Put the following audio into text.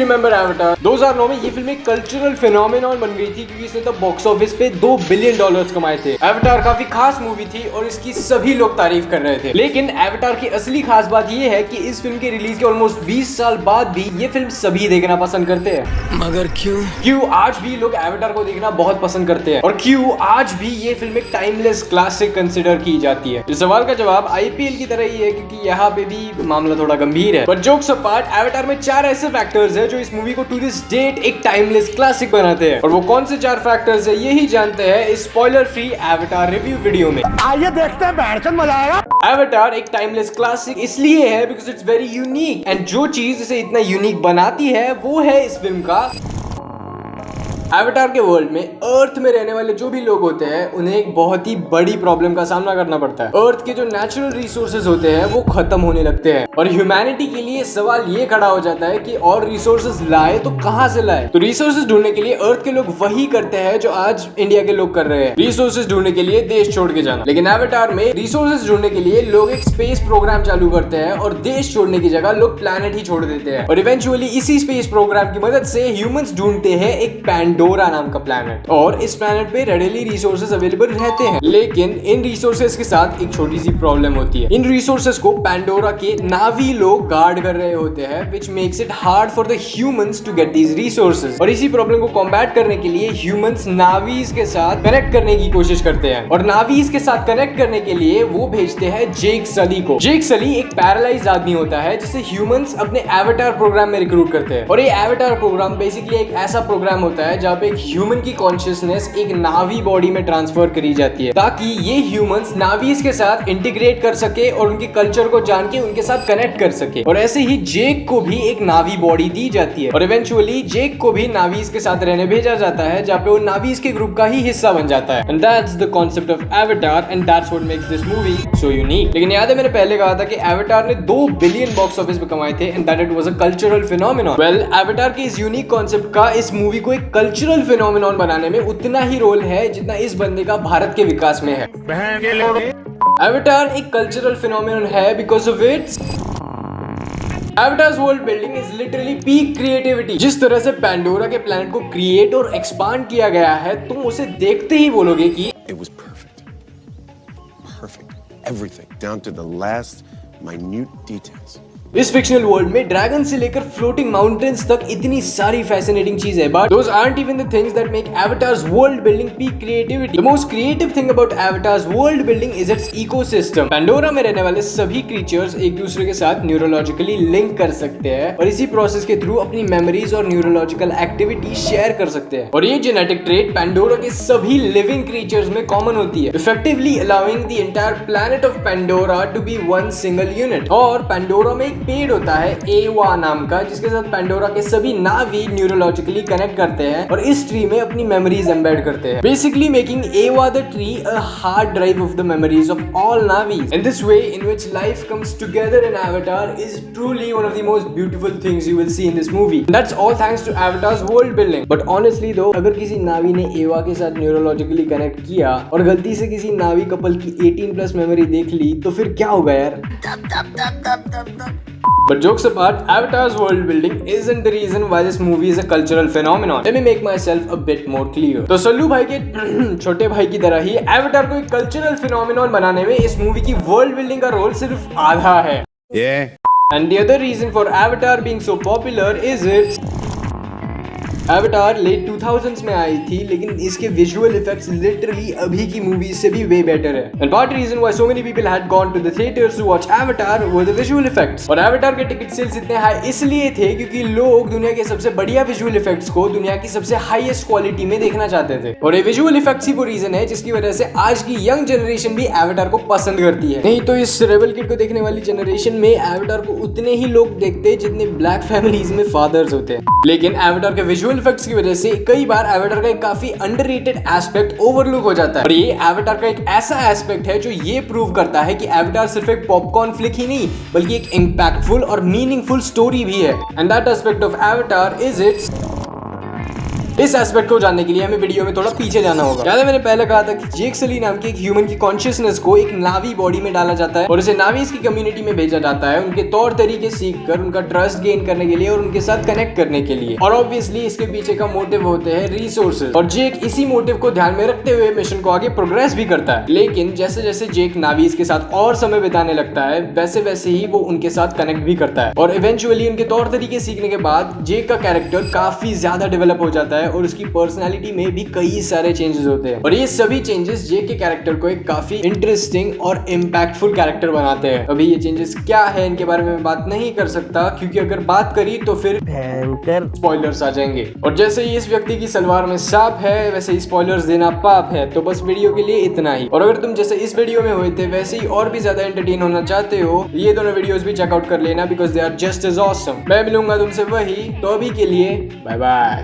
Remember Avatar? 2009 में ये film एक कल्चरल फिनोमेनॉन बन गई थी क्योंकि इसने तब बॉक्स ऑफिस पे $2 बिलियन कमाए थे। एवाटार काफी खास मूवी थी और इसकी सभी लोग तारीफ कर रहे थे। लेकिन एवाटार की असली खास बात ये है कि इस फिल्म के रिलीज के ऑलमोस्ट 20 साल बाद भी ये फिल्म सभी देखना पसंद करते हैं। मगर क्यों आज भी लोग एवाटार को देखना बहुत पसंद करते हैं और क्यों आज भी ये फिल्म एक टाइमलेस क्लासिक कंसिडर की जाती है? इस सवाल का जवाब आईपीएल की तरह ही है क्योंकि यहाँ पे भी मामला थोड़ा गंभीर है। बट जोक्स अपार्ट, एवाटार में 4 ऐसे फैक्टर्स हैं जो इस मूवी को टू दिस डेट एक टाइमलेस क्लासिक बनाते हैं। और वो कौन से 4 फैक्टर्स है यही जानते हैं इस spoiler free Avatar review video में। आइए देखते हैं, बैठ मजा आएगा। एवाटार एक टाइमलेस क्लासिक इसलिए है because it's very unique and जो चीज इसे इतना यूनिक बनाती है वो है इस फिल्म का एवाटार के वर्ल्ड में अर्थ में रहने वाले जो भी लोग होते हैं उन्हें एक बहुत ही बड़ी प्रॉब्लम का सामना करना पड़ता है। अर्थ के जो नेचुरल रिसोर्सेज होते हैं वो खत्म होने लगते हैं और ह्यूमैनिटी के लिए सवाल ये खड़ा हो जाता है कि और रिसोर्सेज लाए तो कहां से लाए? तो रिसोर्सेज ढूंढने के लिए अर्थ के लोग वही करते हैं जो आज इंडिया के लोग कर रहे हैं, रिसोर्सेज ढूंढने के लिए देश छोड़ के जाना। लेकिन एवाटार में रिसोर्सेज ढूंढने के लिए लोग एक स्पेस प्रोग्राम चालू करते हैं और देश छोड़ने की जगह लोग प्लैनेट ही छोड़ देते हैं और इवेंचुअली इसी स्पेस प्रोग्राम की मदद से ह्यूमंस ढूंढते हैं एक पैंडोरा नाम का प्लैनेट और इस प्लैनेट पे रेडिली रिसोर्सेज अवेलेबल रहते हैं। लेकिन इन रिसोर्सेज के साथ एक छोटी सी प्रॉब्लम होती है। इन रिसोर्सेज को पैंडोरा के नावी लोग गार्ड कर रहे होते हैं which makes it hard for the humans to get these resources. और इसी प्रॉब्लम को कॉम्बैट करने के लिए ह्यूमंस नावीज के साथ कनेक्ट करने की कोशिश करते हैं और नावीज के साथ कनेक्ट करने के लिए वो भेजते हैं जेक सली को। जेक सली एक पैरालाइज्ड आदमी होता है जिसे ह्यूमंस अपने एवाटार प्रोग्राम में रिक्रूट करते हैं और ये एवाटार प्रोग्राम बेसिकली एक ऐसा प्रोग्राम होता है जहाँ पे एक ह्यूमन की कॉन्शियसनेस एक नावी बॉडी में ट्रांसफर करी जाती है ताकि ये ह्यूमंस नावीज के साथ इंटीग्रेट कर सके और उनके कल्चर को जान के उनके साथ कनेक्ट कर सके। और ऐसे ही जेक को भी एक नावी बॉडी दी जाती है और इवेंचुअली जेक को भी नावीज के साथ रहने भेजा जाता है जहाँ पे वो नावीज के ग्रुप का ही हिस्सा बन जाता है। And that's the concept of Avatar and that's what makes this movie so unique. लेकिन याद है मैंने पहले कहा था कि एवाटार ने $2 बिलियन बॉक्स ऑफिस पे कमाए थे and that it was a cultural phenomenon. Well, Avatar के इस यूनिक कॉन्सेप्ट का इस मूवी को एक कल्चरल फिनोमेनॉन बनाने में उतना ही रोल है जितना इस बंदे का भारत के विकास में है। एवाटार एक कल्चरल फिनोमेनन है because of its Avatar's world building is literally peak creativity. जिस तरह से पैंडोरा के प्लैनेट को क्रिएट और एक्सपांड किया गया है तुम उसे देखते ही बोलोगे कि It was perfect. Perfect. Everything down to the last minute details. इस फिक्शनल वर्ल्ड में ड्रैगन से लेकर फ्लोटिंग माउंटेन्स तक इतनी सारी फैसिनेटिंग चीज है but those aren't even the things that make Avatar's world building peak creativity. The most creative thing about Avatar's world building is its ecosystem. Pandora में रहने वाले सभी क्रीचर्स एक दूसरे के साथ न्यूरोलॉजिकली लिंक कर सकते हैं और इसी प्रोसेस के थ्रू अपनी मेमोरीज और न्यूरोलॉजिकल एक्टिविटी शेयर कर सकते हैं और ये जेनेटिक ट्रेट पैंडोरा के सभी लिविंग क्रीचर्स में कॉमन होती है, effectively allowing the entire planet of Pandora to be one single unit. और पैंडोरा में एक पेड़ होता है एवा नाम का जिसके साथ पैंडोरा के सभी नावी न्यूरोलॉजिकली कनेक्ट करते हैं और इस ट्री में अपनी मेमोरीज एम्बेड करते हैं, basically making Eywa the tree a hard drive of the memories of all Na'vis. In this way in which life comes together in Avatar is truly one of the most beautiful things you will see in this movie. That's all thanks to Avatar's world building. But honestly though, अगर किसी नावी ने एवा के साथ neurologically connect किया और गलती से किसी नावी कपल की 18+ मेमोरी देख ली तो फिर क्या होगा यार? But jokes apart, Avatar's world building isn't the reason why this movie is a cultural phenomenon. Let me make myself a bit more clear. तो सल्लू भाई के छोटे भाई की तरह ही Avatar को एक cultural phenomenon बनाने में इस मूवी की world building का रोल सिर्फ आधा है। And the other reason for Avatar being so popular is its avatar late 2000s में आई थी लेकिन इसके विजुअल इफेक्ट्स लिटरली अभी की मूवीज से भी वे बेटर है। And part reason why so many people had gone to the theatres to watch avatar were the visual effects. और एवाटार के टिकट सेल्स इतने हाई इसलिए थे क्योंकि लोग दुनिया के सबसे बढ़िया विजुअल इफेक्ट्स को दुनिया की सबसे हाईएस्ट क्वालिटी में देखना चाहते थे और ये विजुअल इफेक्ट्स ही वो रीजन है जिसकी वजह से आज की यंग जनरेशन भी एवाटार को पसंद करती है। नहीं तो इस रेबल किड को देखने वाली जनरेशन में एवाटार को उतने ही लोग देखते जितने ब्लैक फैमिलीज में फादर्स होते हैं। लेकिन एवाटार के विजुअल इफेक्ट्स की वजह से कई बार एवाटार का एक काफी अंडररेटेड एस्पेक्ट ओवरलुक हो जाता है और ये एवाटार का एक ऐसा एस्पेक्ट है जो ये प्रूव करता है कि एवाटार सिर्फ एक पॉपकॉर्न फ्लिक ही नहीं बल्कि एक इम्पैक्टफुल और मीनिंगफुल स्टोरी भी है। And that aspect of Avatar is it's इस एस्पेक्ट को जानने के लिए हमें वीडियो में थोड़ा पीछे जाना होगा। याद है मैंने पहले कहा था कि जेक सली नाम के एक ह्यूमन की कॉन्शियसनेस को एक नावी बॉडी में डाला जाता है और उसे नावीज की कम्युनिटी में भेजा जाता है उनके तौर तरीके सीख कर, उनका ट्रस्ट गेन करने के लिए और उनके साथ कनेक्ट करने के लिए। और ऑब्वियसली इसके पीछे का मोटिव होते हैं रिसोर्सेज, और जेक इसी मोटिव को ध्यान में रखते हुए मिशन को आगे प्रोग्रेस भी करता है। लेकिन जैसे जैसे जेक नावीज के साथ और समय बिताने लगता है वैसे वैसे ही वो उनके साथ कनेक्ट भी करता है और इवेंचुअली उनके तौर तरीके सीखने के बाद जेक का कैरेक्टर काफी ज्यादा डेवलप हो जाता है और उसकी पर्सनैलिटी में भी कई सारे चेंजेस होते हैं। और ये सभी चेंजेस जेक के कैरेक्टर को एक काफी इंटरेस्टिंग और इम्पैक्टफुल कैरेक्टर बनाते हैं। अभी ये चेंजेस क्या है इनके बारे में बात नहीं कर सकता, क्योंकि अगर बात करी तो फिर भयंकर स्पॉयलर्स आ जाएंगे। और जैसे ही इस व्यक्ति की सलवार में सांप है वैसे ही स्पॉयलर्स देना पाप है। तो बस वीडियो के लिए इतना ही। और अगर तुम जैसे इस वीडियो में हुए थे वैसे ही और भी ज्यादा एंटरटेन होना चाहते हो, ये दोनों वीडियोस भी चेकआउट कर लेना, because they are just as awesome. मैं मिलूंगा तुमसे वही, तो अभी के लिए बाय बाय।